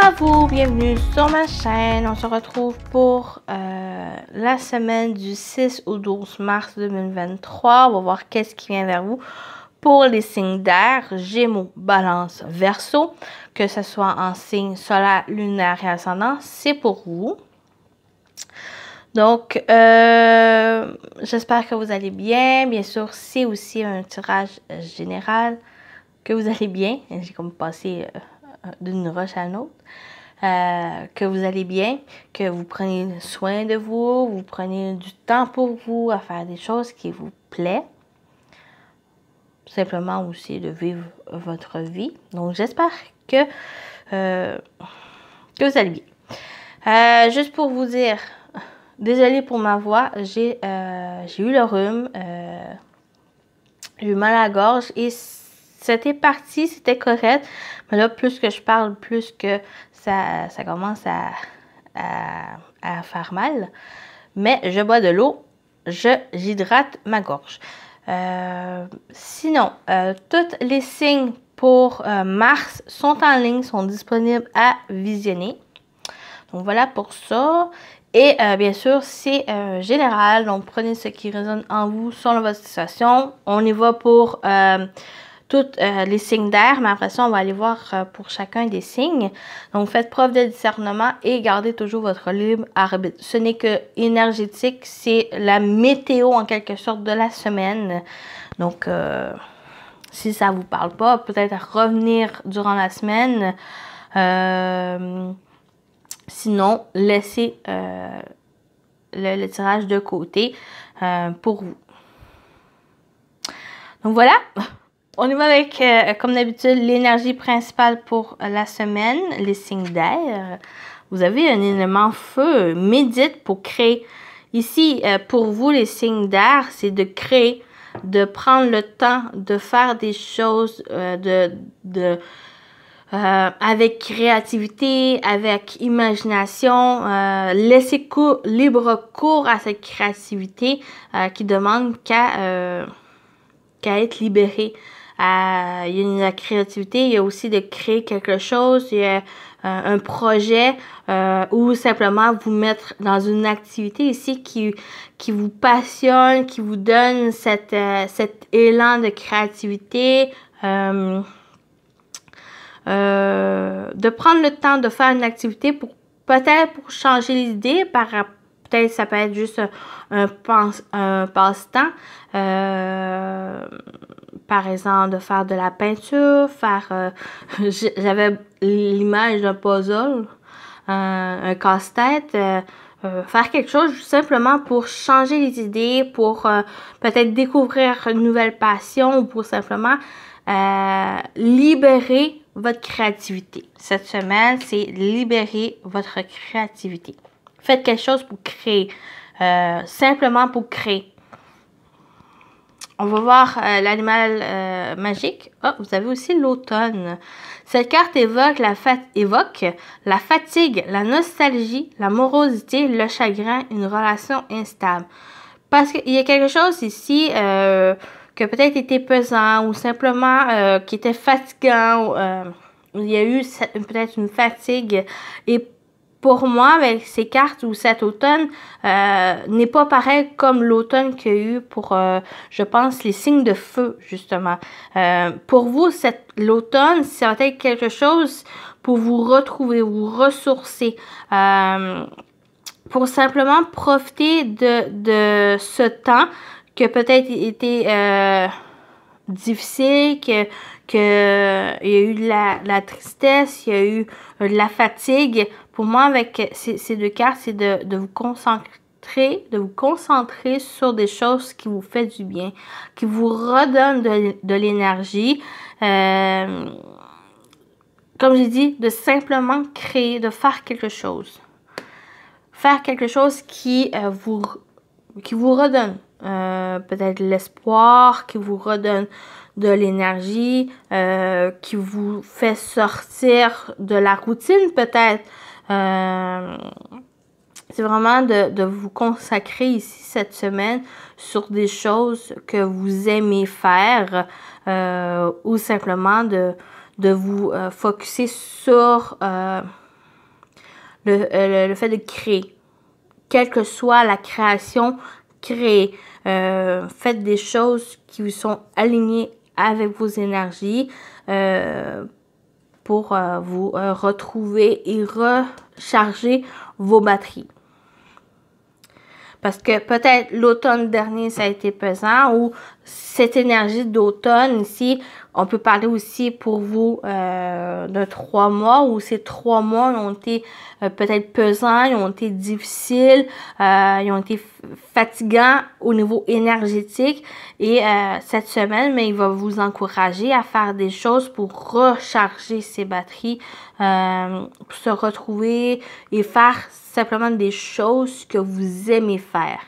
à vous, bienvenue sur ma chaîne. On se retrouve pour la semaine du 6 au 12 mars 2023. On va voir qu'est-ce qui vient vers vous pour les signes d'air, Gémeaux, Balance, Verseau, que ce soit en signe solaire, lunaire et ascendant, c'est pour vous. Donc, j'espère que vous allez bien. Bien sûr, c'est aussi un tirage général, que vous allez bien. J'ai comme passé d'une roche à une autre. Que vous allez bien, que vous prenez soin de vous, vous prenez du temps pour vous à faire des choses qui vous plaisent. Simplement aussi de vivre votre vie. Donc, j'espère que vous allez bien. Juste pour vous dire, désolée pour ma voix, j'ai eu le rhume, j'ai eu mal à la gorge et c'était parti, c'était correct. Mais là, plus que je parle, plus que ça commence à faire mal. Mais je bois de l'eau, j'hydrate ma gorge. Sinon, tous les signes pour mars sont en ligne, sont disponibles à visionner. Donc voilà pour ça. Et bien sûr, c'est général. Donc prenez ce qui résonne en vous selon votre situation. On y va pour tous les signes d'air, mais après ça, on va aller voir pour chacun des signes. Donc, faites preuve de discernement et gardez toujours votre libre arbitre. Ce n'est que énergétique, c'est la météo en quelque sorte de la semaine. Donc, si ça ne vous parle pas, peut-être revenir durant la semaine. Sinon, laissez le tirage de côté pour vous. Donc, voilà. On y va avec, comme d'habitude, l'énergie principale pour la semaine, les signes d'air. Vous avez un élément feu, médite pour créer. Ici, pour vous, les signes d'air, c'est de créer, de prendre le temps de faire des choses avec créativité, avec imagination. Laissez libre cours à cette créativité qui demande qu'à être libérée. Il y a la créativité, il y a aussi de créer quelque chose, il y a un projet ou simplement vous mettre dans une activité ici qui vous passionne, qui vous donne cet élan de créativité, de prendre le temps de faire une activité pour peut-être pour changer l'idée, peut-être ça peut être juste un passe-temps. Par exemple, de faire de la peinture, j'avais l'image d'un puzzle, un casse-tête, faire quelque chose simplement pour changer les idées, pour peut-être découvrir une nouvelle passion ou pour simplement libérer votre créativité. Cette semaine, c'est libérer votre créativité. Faites quelque chose pour créer, simplement pour créer. On va voir l'animal magique. Oh, vous avez aussi l'automne. Cette carte évoque la fatigue, la nostalgie, la morosité, le chagrin, une relation instable. Parce qu'il y a quelque chose ici qui a peut-être été pesant ou simplement qui était fatigant. Il y a eu peut-être une fatigue. Et pour moi, avec ces cartes ou cet automne, n'est pas pareil comme l'automne qu'il y a eu pour, je pense, les signes de feu, justement. Pour vous, l'automne, ça va être quelque chose pour vous retrouver, vous ressourcer, pour simplement profiter de ce temps qui a peut-être été difficile, qu'il y a eu de la tristesse, il y a eu de la fatigue. Pour moi, avec ces deux cartes, c'est de vous concentrer sur des choses qui vous font du bien, qui vous redonnent de l'énergie. Comme j'ai dit, de simplement créer, de faire quelque chose. Faire quelque chose qui vous redonne peut-être l'espoir, qui vous redonne de l'énergie, qui vous fait sortir de la routine peut-être. C'est vraiment de vous consacrer ici cette semaine sur des choses que vous aimez faire ou simplement de vous focusser sur le fait de créer. Quelle que soit la création, créez. Faites des choses qui vous sont alignées avec vos énergies pour vous retrouver et recharger vos batteries. Parce que peut-être l'automne dernier, ça a été pesant ou cette énergie d'automne ici, on peut parler aussi pour vous de 3 mois où ces 3 mois ont été peut-être pesants, ils ont été difficiles, ils ont été fatigants au niveau énergétique et cette semaine, mais il va vous encourager à faire des choses pour recharger ces batteries, pour se retrouver et faire simplement des choses que vous aimez faire.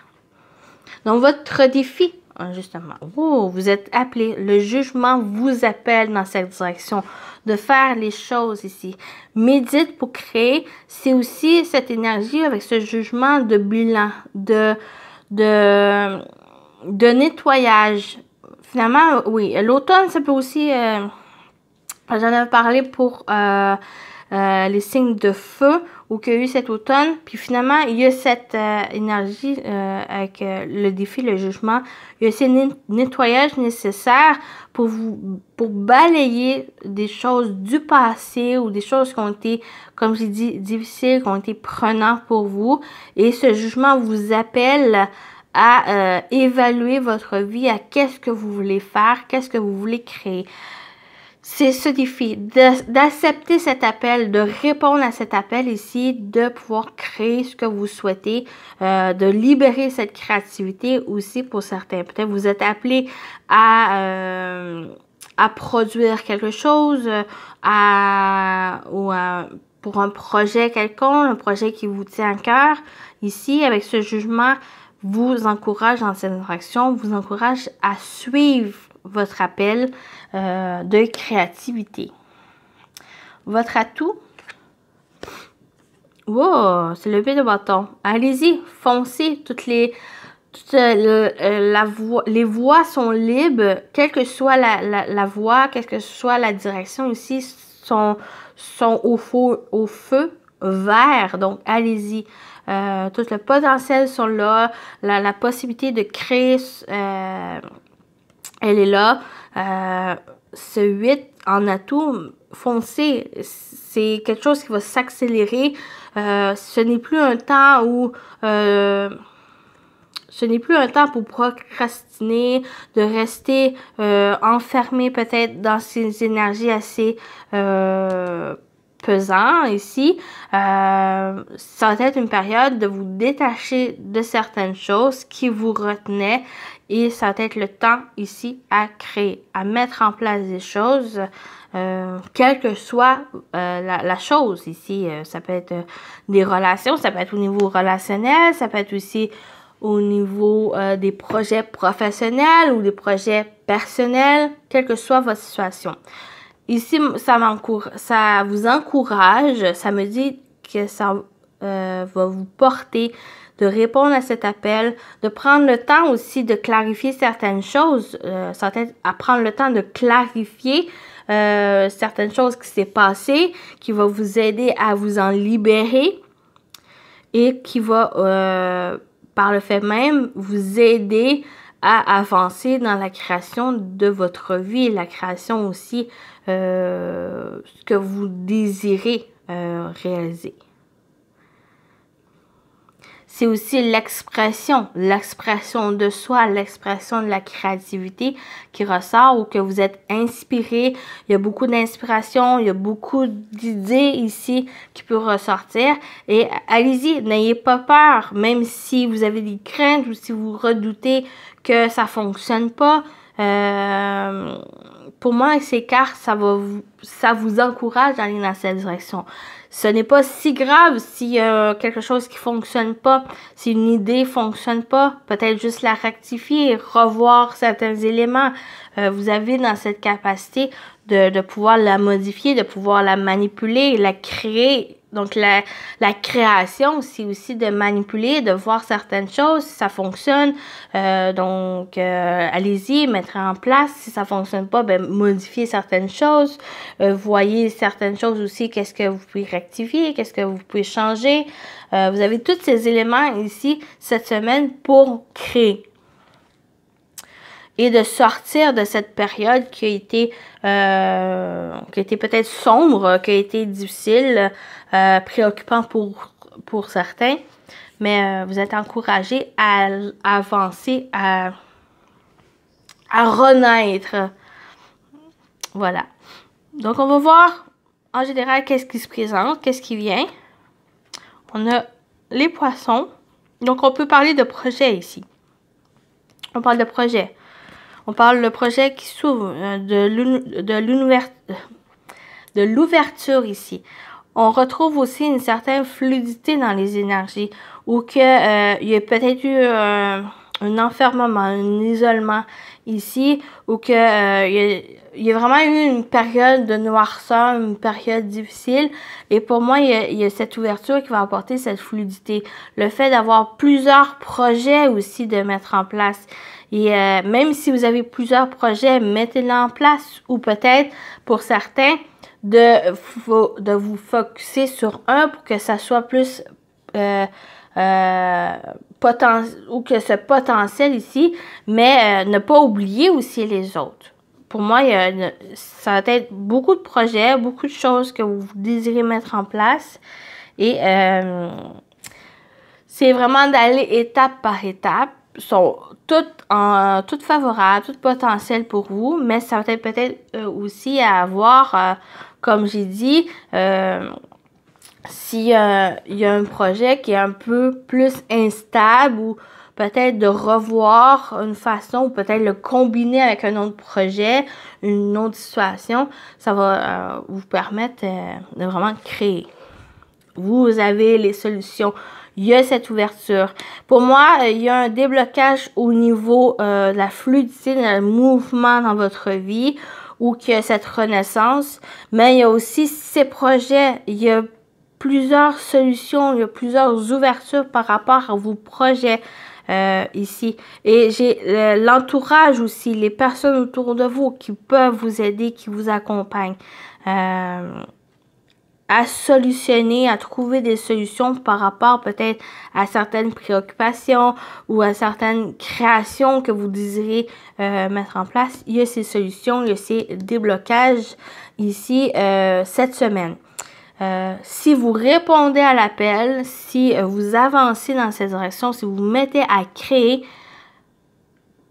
Donc, votre défi, justement, vous êtes appelé, le jugement vous appelle dans cette direction de faire les choses ici. Médite pour créer, c'est aussi cette énergie avec ce jugement de bilan, de nettoyage. Finalement, oui, l'automne, ça peut aussi, j'en avais parlé pour les signes de feu ou qu'il y a eu cet automne. Puis finalement, il y a cette énergie avec le défi, le jugement. Il y a ces nettoyages nécessaires pour balayer des choses du passé ou des choses qui ont été, comme j'ai dit, difficiles, qui ont été prenantes pour vous. Et ce jugement vous appelle à évaluer votre vie, à qu'est-ce que vous voulez faire, qu'est-ce que vous voulez créer. C'est ce défi, d'accepter cet appel, de répondre à cet appel ici, de pouvoir créer ce que vous souhaitez, de libérer cette créativité aussi pour certains. Peut-être vous êtes appelé à produire quelque chose, pour un projet quelconque, un projet qui vous tient à cœur. Ici, avec ce jugement, vous encourage dans cette direction, vous encourage à suivre votre appel de créativité. Votre atout, wow, c'est le pied de bâton. Allez-y, foncez. Les voies sont libres, quelle que soit la voie, quelle que soit la direction ici, sont au feu vert. Donc, allez-y. Tout le potentiel sont là. La possibilité de créer, elle est là. Ce 8 en atout, foncez. C'est quelque chose qui va s'accélérer. Ce n'est plus un temps où... ce n'est plus un temps pour procrastiner, de rester enfermé peut-être dans ces énergies assez pesantes ici. Ça va être une période de vous détacher de certaines choses qui vous retenaient et ça va être le temps ici à créer, à mettre en place des choses. Quelle que soit la chose ici, ça peut être des relations, ça peut être au niveau relationnel, ça peut être aussi au niveau des projets professionnels ou des projets personnels, quelle que soit votre situation. Ici, ça vous encourage, ça me dit que ça va vous porter de répondre à cet appel, de prendre le temps aussi de clarifier certaines choses, ça va être à prendre le temps de clarifier certaines choses qui s'est passées, qui va vous aider à vous en libérer et qui va, par le fait même, vous aider à avancer dans la création de votre vie, la création aussi, ce que vous désirez réaliser. C'est aussi l'expression de soi, l'expression de la créativité qui ressort ou que vous êtes inspiré. Il y a beaucoup d'inspiration, il y a beaucoup d'idées ici qui peuvent ressortir. Et allez-y, n'ayez pas peur, même si vous avez des craintes ou si vous redoutez que ça fonctionne pas. Pour moi, ces cartes, ça vous encourage d'aller dans cette direction. Ce n'est pas si grave si quelque chose qui fonctionne pas, si une idée fonctionne pas, peut-être juste la rectifier, revoir certains éléments. Vous avez dans cette capacité de pouvoir la modifier, de pouvoir la manipuler, la créer Donc, la création, c'est aussi de manipuler, de voir certaines choses, si ça fonctionne. Allez-y, mettre en place. Si ça fonctionne pas, ben, modifier certaines choses. Voyez certaines choses aussi, qu'est-ce que vous pouvez rectifier, qu'est-ce que vous pouvez changer. Vous avez tous ces éléments ici, cette semaine, pour créer. Et de sortir de cette période qui a été peut-être sombre, qui a été difficile, préoccupant pour certains. Mais vous êtes encouragés à avancer, à renaître. Voilà. Donc, on va voir en général qu'est-ce qui se présente, qu'est-ce qui vient. On a les poissons. Donc, on peut parler de projet ici. On parle de projet. On parle de projet qui s'ouvre, de l'ouverture ici. On retrouve aussi une certaine fluidité dans les énergies ou qu'il y a peut-être eu un enfermement, un isolement ici ou qu'il y a vraiment eu une période de noirceur, une période difficile. Et pour moi, il y a cette ouverture qui va apporter cette fluidité. Le fait d'avoir plusieurs projets aussi de mettre en place. Et même si vous avez plusieurs projets, mettez-les en place ou peut-être pour certains de vous focusser sur un pour que ça soit plus ou que ce potentiel ici, mais ne pas oublier aussi les autres. Pour moi, ça va être beaucoup de projets, beaucoup de choses que vous désirez mettre en place et c'est vraiment d'aller étape par étape. Sont toutes favorables, toutes potentielles pour vous, mais ça va être peut-être aussi à avoir, comme j'ai dit, s'il y a un projet qui est un peu plus instable ou peut-être de revoir une façon ou peut-être le combiner avec un autre projet, une autre situation, ça va vous permettre de vraiment créer. Vous avez les solutions. Il y a cette ouverture. Pour moi, il y a un déblocage au niveau de la fluidité, le mouvement dans votre vie ou qu'il y a cette renaissance. Mais il y a aussi ces projets. Il y a plusieurs solutions, il y a plusieurs ouvertures par rapport à vos projets ici. Et j'ai l'entourage aussi, les personnes autour de vous qui peuvent vous aider, qui vous accompagnent. À solutionner, à trouver des solutions par rapport peut-être à certaines préoccupations ou à certaines créations que vous désirez mettre en place. Il y a ces solutions, il y a ces déblocages ici cette semaine. Si vous répondez à l'appel, si vous avancez dans cette direction, si vous vous mettez à créer,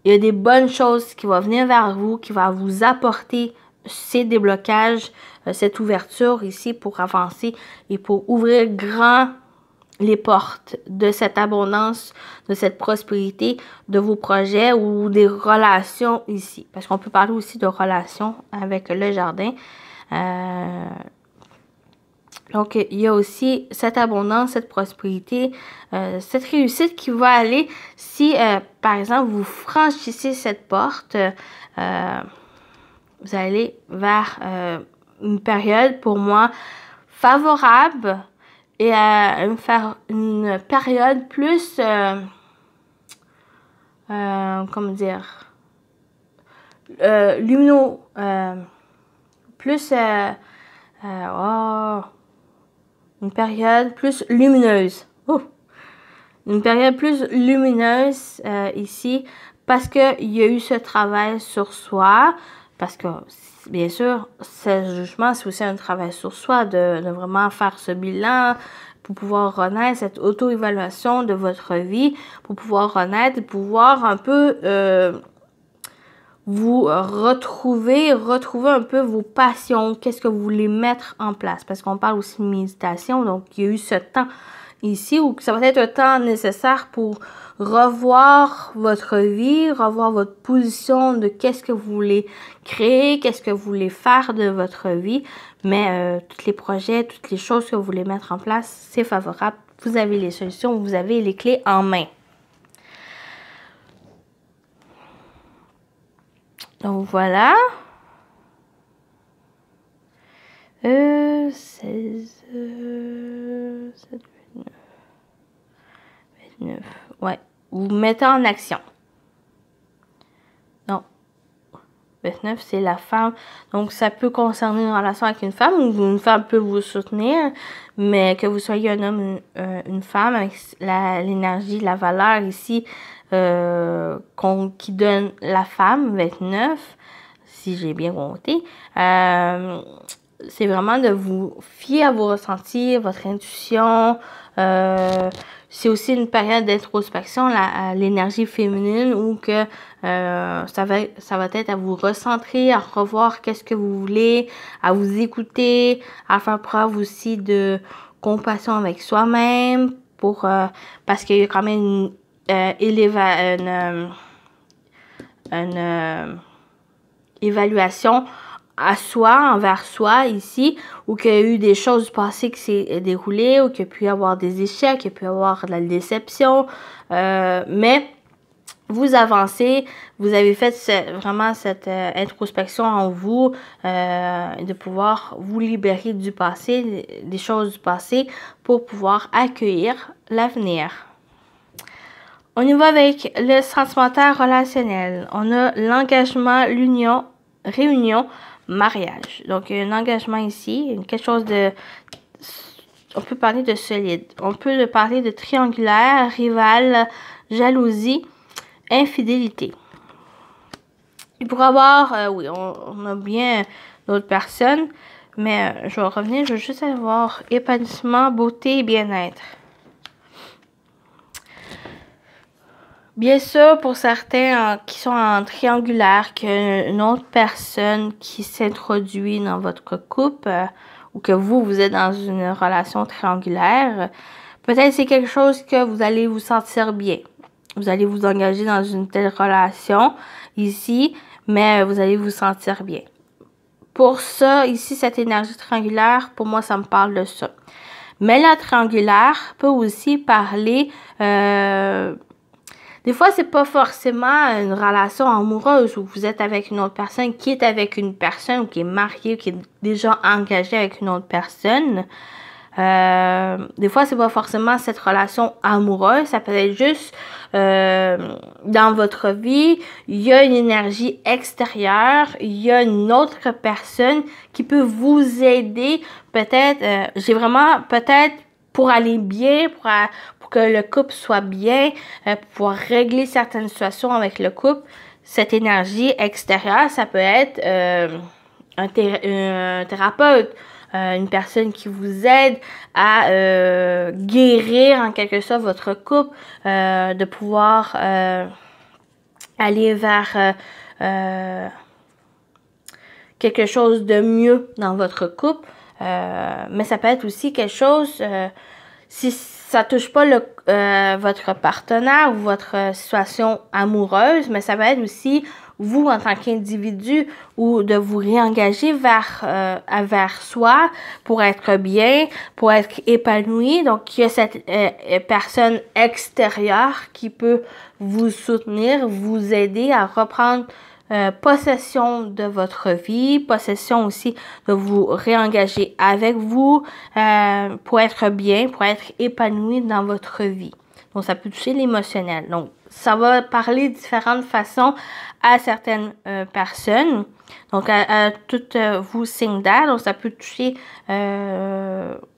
il y a des bonnes choses qui vont venir vers vous, qui vont vous apporter ces déblocages, cette ouverture ici pour avancer et pour ouvrir grand les portes de cette abondance, de cette prospérité, de vos projets ou des relations ici. Parce qu'on peut parler aussi de relations avec le jardin. Donc, il y a aussi cette abondance, cette prospérité, cette réussite qui va aller si, par exemple, vous franchissez cette porte, vous allez vers une période, pour moi, favorable et une période plus, comment dire, lumino, plus, une période plus lumineuse. Une période plus lumineuse ici parce qu'il y a eu ce travail sur soi. Parce que, bien sûr, ce jugement, c'est aussi un travail sur soi de vraiment faire ce bilan pour pouvoir renaître, cette auto-évaluation de votre vie, pour pouvoir renaître et pouvoir un peu vous retrouver un peu vos passions, qu'est-ce que vous voulez mettre en place. Parce qu'on parle aussi de méditation, donc il y a eu ce temps ici où ça va être un temps nécessaire pour revoir votre vie, revoir votre position de qu'est-ce que vous voulez créer, qu'est-ce que vous voulez faire de votre vie. Mais tous les projets, toutes les choses que vous voulez mettre en place, c'est favorable. Vous avez les solutions, vous avez les clés en main. Donc voilà. 16, 7, 29. Ouais. Vous mettez en action. Non. 29, c'est la femme. Donc, ça peut concerner une relation avec une femme ou une femme peut vous soutenir, mais que vous soyez un homme ou une femme, avec l'énergie, la valeur ici qui donne la femme, 29, si j'ai bien compté, c'est vraiment de vous fier à vos ressentis, votre intuition. C'est aussi une période d'introspection, l'énergie féminine, où que ça va être à vous recentrer, à revoir qu'est-ce que vous voulez, à vous écouter, à faire preuve aussi de compassion avec soi-même, parce qu'il y a quand même une évaluation à soi, envers soi ici, ou qu'il y a eu des choses du passé qui s'est déroulées, ou qu'il y a pu y avoir des échecs, qu'il y a pu y avoir de la déception, mais vous avancez, vous avez fait vraiment cette introspection en vous, de pouvoir vous libérer du passé, des choses du passé, pour pouvoir accueillir l'avenir. On y va avec le sentimental relationnel. On a l'engagement, l'union, réunion, mariage. Donc, il y a un engagement ici, quelque chose de... On peut parler de solide. On peut parler de triangulaire, rival, jalousie, infidélité. Il pourrait y avoir... oui, on a bien d'autres personnes, mais je vais revenir, je vais juste aller voir épanouissement, beauté et bien-être. Bien sûr, pour certains qui sont en triangulaire, qu'il y a une autre personne qui s'introduit dans votre couple, ou que vous êtes dans une relation triangulaire, peut-être c'est quelque chose que vous allez vous sentir bien. Vous allez vous engager dans une telle relation ici, mais vous allez vous sentir bien. Pour ça, ici, cette énergie triangulaire, pour moi, ça me parle de ça. Mais la triangulaire peut aussi parler... des fois, c'est pas forcément une relation amoureuse où vous êtes avec une autre personne qui est avec une personne ou qui est mariée ou qui est déjà engagée avec une autre personne. Des fois, c'est pas forcément cette relation amoureuse. Ça peut être juste dans votre vie, il y a une énergie extérieure, il y a une autre personne qui peut vous aider. Peut-être, peut-être pour aller bien, pour que le couple soit bien, pour pouvoir régler certaines situations avec le couple. Cette énergie extérieure, ça peut être un thérapeute, une personne qui vous aide à guérir en quelque sorte votre couple, de pouvoir aller vers quelque chose de mieux dans votre couple. Mais ça peut être aussi quelque chose, si ça touche pas votre partenaire ou votre situation amoureuse, mais ça peut être aussi vous en tant qu'individu ou de vous réengager vers soi pour être bien, pour être épanoui. Donc, il y a cette personne extérieure qui peut vous soutenir, vous aider à reprendre possession de votre vie, possession aussi de vous réengager avec vous pour être bien, pour être épanoui dans votre vie. Donc, ça peut toucher l'émotionnel. Donc, ça va parler de différentes façons à certaines personnes. Donc, à toutes vous signes d'air. Donc, ça peut toucher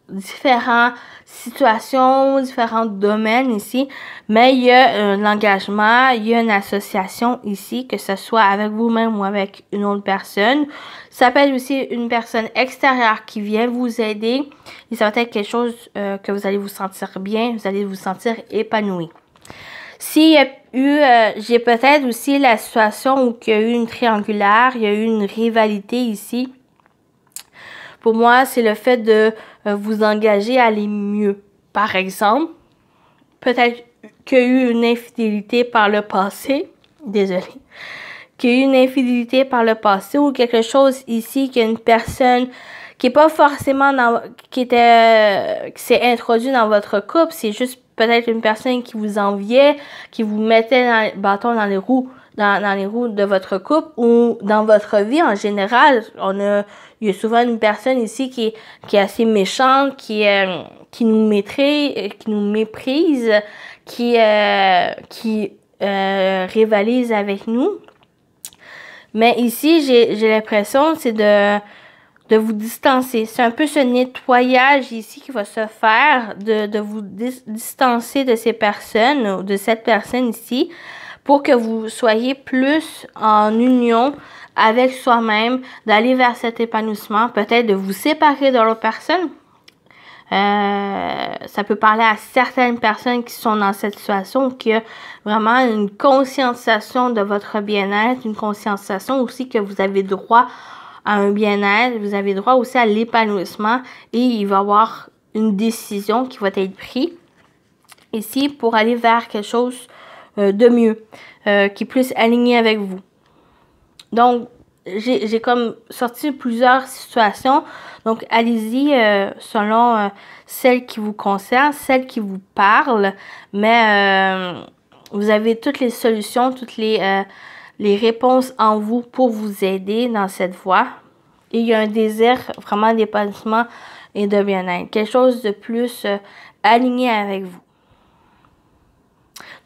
différentes situations, différents domaines ici, mais il y a l'engagement, il y a une association ici, que ce soit avec vous-même ou avec une autre personne. Ça peut être aussi une personne extérieure qui vient vous aider et ça va être quelque chose que vous allez vous sentir bien, vous allez vous sentir épanoui. S'il y a eu, j'ai peut-être aussi la situation où il y a eu une triangulaire, il y a eu une rivalité ici. Pour moi, c'est le fait de vous engager à aller mieux. Par exemple, peut-être qu'il y a eu une infidélité par le passé. Désolée. Qu'il y a eu une infidélité par le passé ou quelque chose ici, qu'il y a une personne qui est pas forcément qui s'est introduite dans votre couple. C'est juste peut-être une personne qui vous enviait, qui vous mettait le bâton dans les roues dans les roues de votre couple ou dans votre vie en général. Il y a souvent une personne ici qui est assez méchante, qui nous méprise, qui rivalise avec nous. Mais ici, j'ai l'impression, c'est de vous distancer. C'est un peu ce nettoyage ici qui va se faire, de vous distancer de ces personnes, ou de cette personne ici, pour que vous soyez plus en union avec soi-même, d'aller vers cet épanouissement, peut-être de vous séparer de l'autre personne. Ça peut parler à certaines personnes qui sont dans cette situation, qui a vraiment une conscientisation de votre bien-être, une conscientisation aussi que vous avez droit à un bien-être, vous avez droit aussi à l'épanouissement et il va y avoir une décision qui va être prise ici pour aller vers quelque chose de mieux, qui est plus aligné avec vous. Donc, j'ai comme sorti plusieurs situations. Donc, allez-y selon celle qui vous concerne, celle qui vous parle. Mais vous avez toutes les solutions, toutes les réponses en vous pour vous aider dans cette voie. Et il y a un désir vraiment d'épanouissement et de bien-être. Quelque chose de plus aligné avec vous.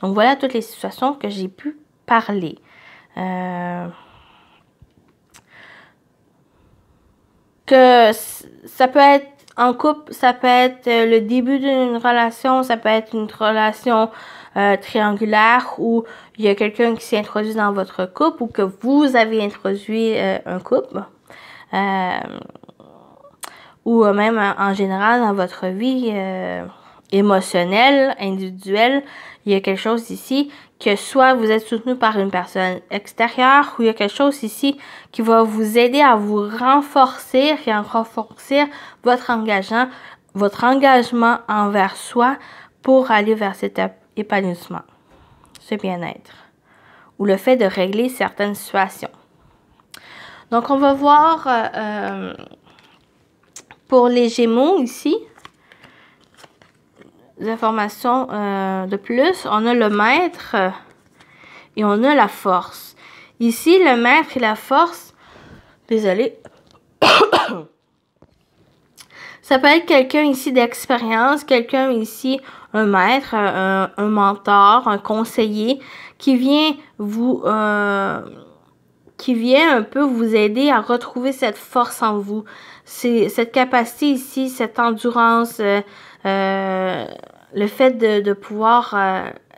Donc, voilà toutes les situations que j'ai pu parler. Que ça peut être en couple, ça peut être le début d'une relation, ça peut être une relation triangulaire où il y a quelqu'un qui s'est introduit dans votre couple ou que vous avez introduit un couple. Ou même en général dans votre vie émotionnelle, individuelle, il y a quelque chose ici que soit vous êtes soutenu par une personne extérieure ou il y a quelque chose ici qui va vous aider à vous renforcer et à renforcer votre engagement envers soi pour aller vers cet épanouissement, ce bien-être ou le fait de régler certaines situations. Donc, on va voir pour les Gémeaux ici, des informations de plus. On a le maître et on a la force. Ici, le maître et la force, désolé, ça peut être quelqu'un ici d'expérience, quelqu'un ici, un maître, un mentor, un conseiller qui vient qui vient un peu vous aider à retrouver cette force en vous. C'est cette capacité ici, cette endurance, le fait de pouvoir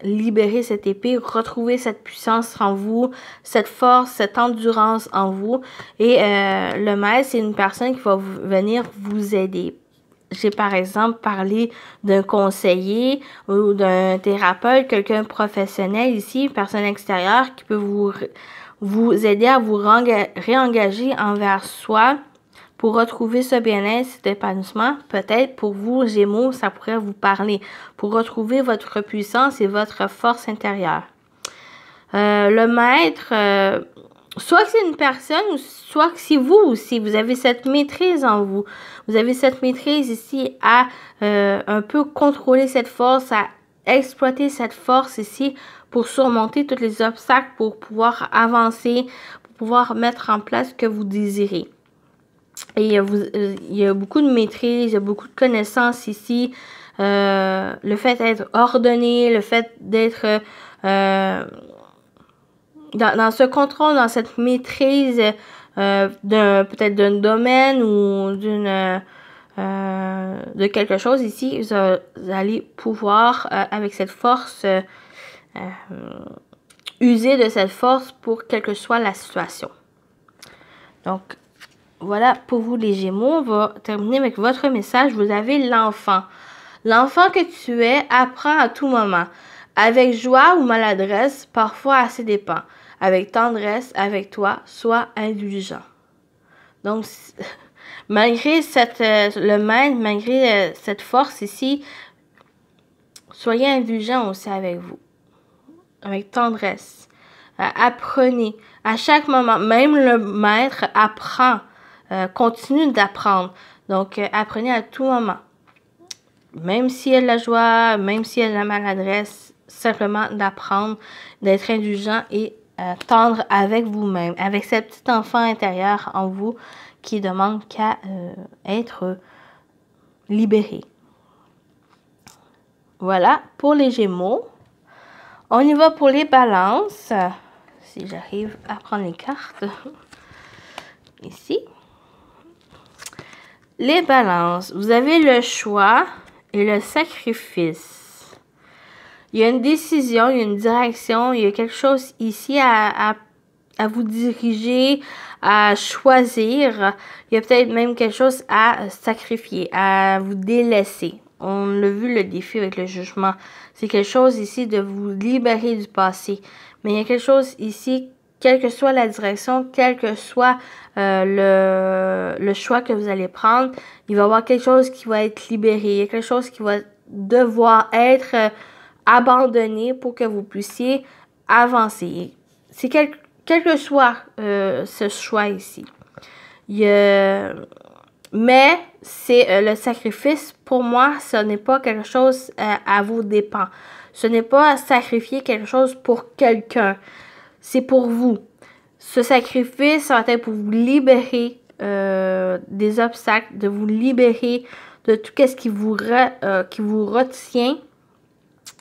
libérer cette épée, retrouver cette puissance en vous, cette force, cette endurance en vous. Et le maître, c'est une personne qui va venir vous aider. J'ai par exemple parlé d'un conseiller ou d'un thérapeute, quelqu'un de professionnel ici, une personne extérieure qui peut vous aider à vous réengager envers soi pour retrouver ce bien-être, cet épanouissement. Peut-être pour vous, Gémeaux, ça pourrait vous parler pour retrouver votre puissance et votre force intérieure. Le maître, soit que c'est une personne, soit que c'est vous aussi. Vous avez cette maîtrise en vous. Vous avez cette maîtrise ici à un peu contrôler cette force, à exploiter cette force ici pour surmonter tous les obstacles, pour pouvoir avancer, pour pouvoir mettre en place ce que vous désirez. Et il y a beaucoup de maîtrise, il y a beaucoup de connaissances ici. Le fait d'être ordonné, le fait d'être dans ce contrôle, dans cette maîtrise peut-être d'un domaine ou de quelque chose ici, vous allez pouvoir, avec cette force, user de cette force pour quelle que soit la situation. Donc, voilà pour vous les Gémeaux. On va terminer avec votre message. Vous avez l'enfant. L'enfant que tu es apprend à tout moment. Avec joie ou maladresse, parfois assez dépend. Avec tendresse, avec toi, sois indulgent. Donc, malgré le maître, malgré cette force ici, soyez indulgent aussi avec vous. Avec tendresse. Apprenez. À chaque moment, même le maître apprend. Continue d'apprendre. Donc, apprenez à tout moment. Même s'il y a de la joie, même s'il y a de la maladresse, simplement d'apprendre, d'être indulgent et tendre avec vous-même, avec cette petite enfant intérieur en vous qui demande qu'à être libéré. Voilà, pour les Gémeaux. On y va pour les balances. Si j'arrive à prendre les cartes. Ici. Les balances. Vous avez le choix et le sacrifice. Il y a une décision, il y a une direction, il y a quelque chose ici à vous diriger, à choisir. Il y a peut-être même quelque chose à sacrifier, à vous délaisser. On l'a vu, le défi avec le jugement. C'est quelque chose ici de vous libérer du passé. Mais il y a quelque chose ici, quelle que soit la direction, quel que soit le choix que vous allez prendre, il va y avoir quelque chose qui va être libéré. Il y a quelque chose qui va devoir être abandonné pour que vous puissiez avancer. C'est quel que soit ce choix ici. Mais c'est le sacrifice, pour moi, ce n'est pas quelque chose à vos dépens. Ce n'est pas sacrifier quelque chose pour quelqu'un. C'est pour vous. Ce sacrifice, ça va être pour vous libérer des obstacles, de vous libérer de tout ce qui vous retient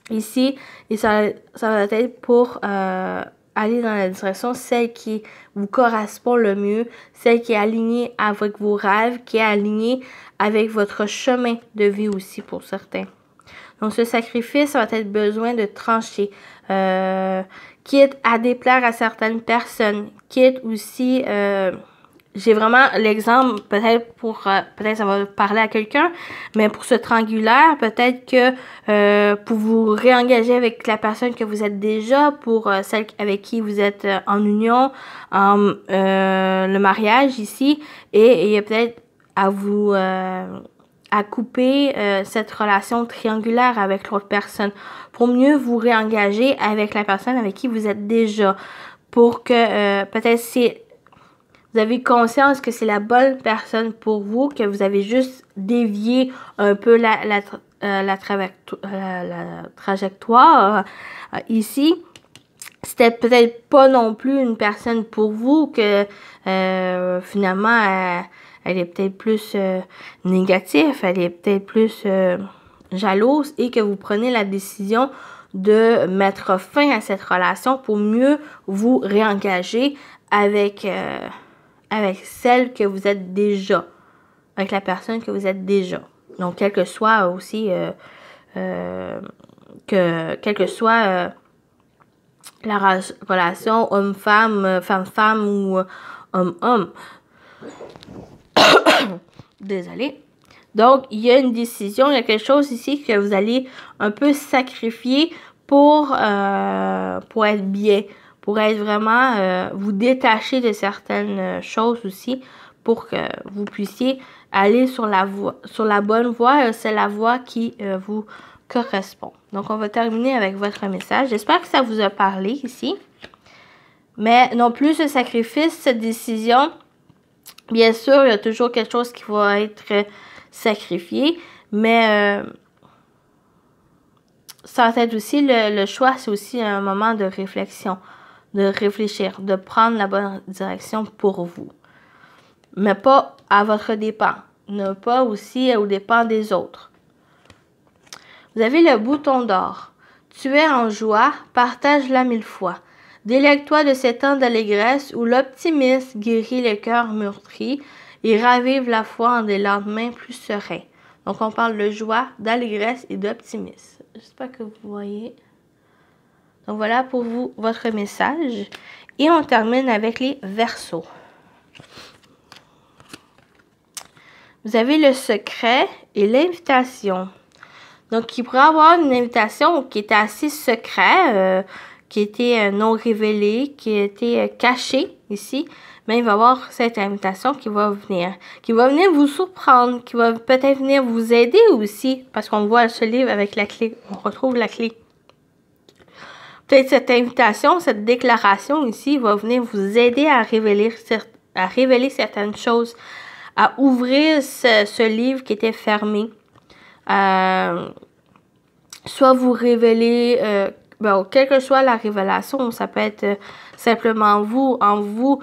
ici. Et ça va être pour aller dans la direction, celle qui vous correspond le mieux, celle qui est alignée avec vos rêves, qui est alignée avec votre chemin de vie aussi pour certains. Donc, ce sacrifice, ça va être besoin de trancher, quitte à déplaire à certaines personnes, quitte aussi, j'ai vraiment l'exemple, peut-être ça va parler à quelqu'un, mais pour ce triangulaire, peut-être que pour vous réengager avec la personne que vous êtes déjà, pour celle avec qui vous êtes en union, le mariage ici, et il y a peut-être à vous à couper cette relation triangulaire avec l'autre personne pour mieux vous réengager avec la personne avec qui vous êtes déjà, pour que peut-être si vous avez conscience que c'est la bonne personne pour vous, que vous avez juste dévié un peu la trajectoire ici. C'était peut-être pas non plus une personne pour vous, que finalement elle est peut-être plus négative, elle est peut-être plus jalouse, et que vous prenez la décision de mettre fin à cette relation pour mieux vous réengager avec celle que vous êtes déjà, avec la personne que vous êtes déjà. Donc, quel que soit aussi, quelle que soit la relation homme-femme, femme-femme ou homme-homme. Désolée. Donc, il y a une décision, il y a quelque chose ici que vous allez un peu sacrifier pour être bien, pour être vraiment, vous détacher de certaines choses aussi, pour que vous puissiez aller sur la bonne voie, c'est la voie qui vous correspond. Donc, on va terminer avec votre message. J'espère que ça vous a parlé ici. Mais non plus ce sacrifice, cette décision, bien sûr, il y a toujours quelque chose qui va être sacrifié, mais ça va être aussi, le choix, c'est aussi un moment de réflexion, de réfléchir, de prendre la bonne direction pour vous. Mais pas à votre dépens, ne pas aussi aux dépens des autres. Vous avez le bouton d'or. Tu es en joie, partage-la 1000 fois. Délecte-toi de ces temps d'allégresse où l'optimisme guérit le cœur meurtri et ravive la foi en des lendemains plus sereins. Donc, on parle de joie, d'allégresse et d'optimisme. J'espère que vous voyez. Donc, voilà pour vous votre message. Et on termine avec les Verseaux. Vous avez le secret et l'invitation. Donc, il pourrait y avoir une invitation qui était assez secrète, qui était non révélée, qui était cachée ici. Mais il va y avoir cette invitation qui va venir vous surprendre, qui va peut-être venir vous aider aussi, parce qu'on voit ce livre avec la clé, on retrouve la clé. Peut-être cette invitation, cette déclaration ici va venir vous aider à révéler certaines choses, à ouvrir ce livre qui était fermé. Soit vous révéler quelle que soit la révélation, ça peut être simplement vous, en vous,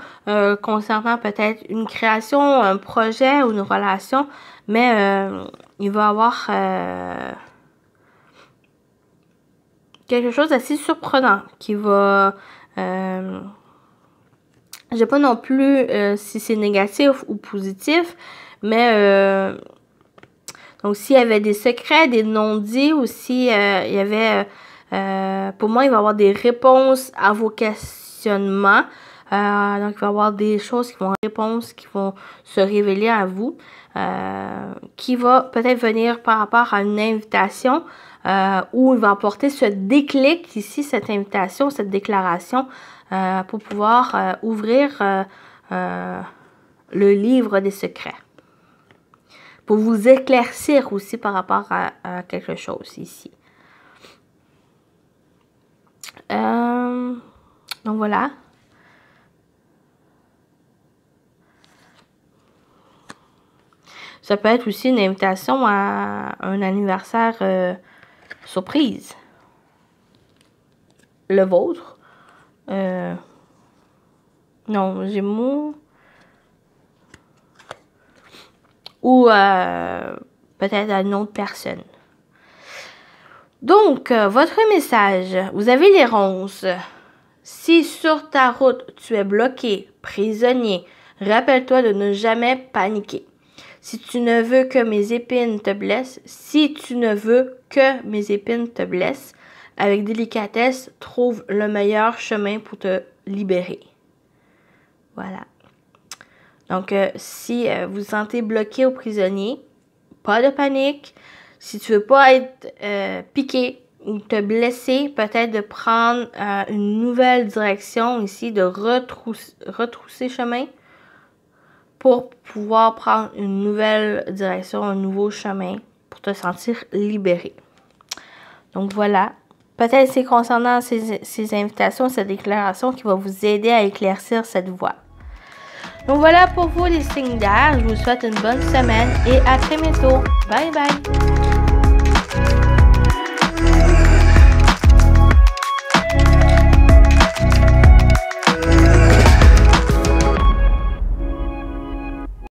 concernant peut-être une création, un projet ou une relation, mais il va y avoir quelque chose d'assez surprenant qui va... je sais pas non plus si c'est négatif ou positif, mais donc s'il y avait des secrets, des non-dits, ou si il y avait... pour moi, il va y avoir des réponses à vos questionnements. Donc, il va y avoir des choses qui vont se révéler à vous. Qui va peut-être venir par rapport à une invitation où il va apporter ce déclic ici, cette invitation, cette déclaration pour pouvoir ouvrir le livre des secrets. Pour vous éclaircir aussi par rapport à quelque chose ici. Donc voilà. Ça peut être aussi une invitation à un anniversaire surprise. Le vôtre. Non, Gémeaux. Ou peut-être à une autre personne. Donc, votre message. Vous avez les ronces. Si sur ta route, tu es bloqué, prisonnier, rappelle-toi de ne jamais paniquer. Si tu ne veux que mes épines te blessent, avec délicatesse, trouve le meilleur chemin pour te libérer. Voilà. Donc, si vous vous sentez bloqué ou prisonnier, pas de panique. Si tu veux pas être piqué ou te blesser, peut-être de prendre une nouvelle direction ici, de retrousser chemin pour pouvoir prendre une nouvelle direction, un nouveau chemin pour te sentir libéré. Donc voilà. Peut-être c'est concernant ces invitations, cette déclaration qui va vous aider à éclaircir cette voie. Donc voilà pour vous les signes d'air. Je vous souhaite une bonne semaine et à très bientôt. Bye bye!